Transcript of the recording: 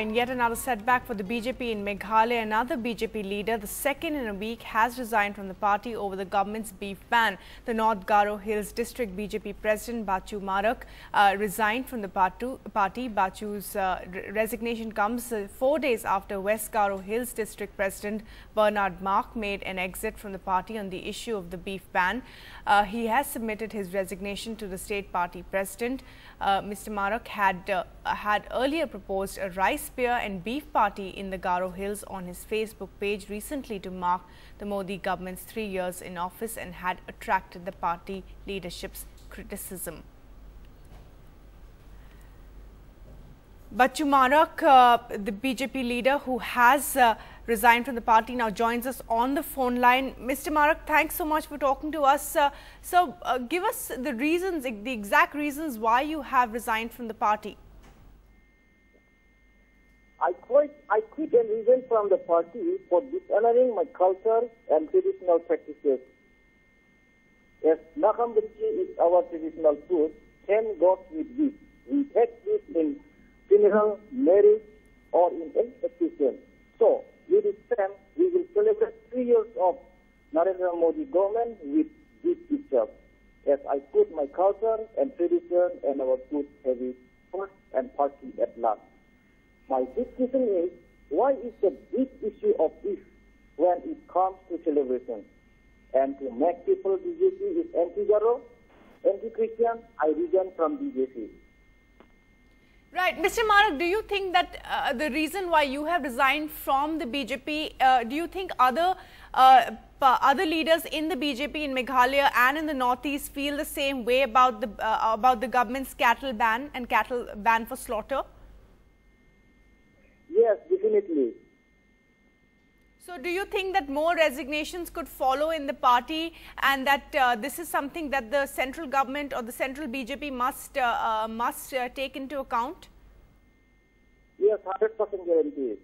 And yet another setback for the BJP in Meghalaya. Another BJP leader, the second in a week, has resigned from the party over the government's beef ban. The North Garo Hills District BJP President Bachu Marak resigned from the party. Bachu's resignation comes 4 days after West Garo Hills District President Bernard Mark made an exit from the party on the issue of the beef ban. He has submitted his resignation to the state party president. Mr. Marak had earlier proposed a rice, beer and beef party in the Garo Hills on his Facebook page recently to mark the Modi government's 3 years in office and had attracted the party leadership's criticism. Bachu Marak, the BJP leader who has resigned from the party, now joins us on the phone line. Mr. Marak, thanks so much for talking to us. Give us the reasons, the exact reasons why you have resigned from the party. I quit and resigned from the party for dishonoring my culture and traditional practices. As Nakambchi is our traditional food, 10 goes with beef. We take this in funeral, marriage, or in any occasion. So, with this time, we will celebrate 3 years of Narendra Modi government with this itself. As I put my culture and tradition and our food habits first and party at last. My big question is, why is the big issue of beef when it comes to celebration? And to make people BJP is anti-Garo, anti-Christian, I resign from BJP. Right. Mr. Marak, do you think that the reason why you have resigned from the BJP, do you think other leaders in the BJP in Meghalaya and in the Northeast feel the same way about the government's cattle ban and cattle ban for slaughter? Yes, definitely. So do you think that more resignations could follow in the party and that this is something that the central government or the central BJP must take into account? Yes, 100% guarantee.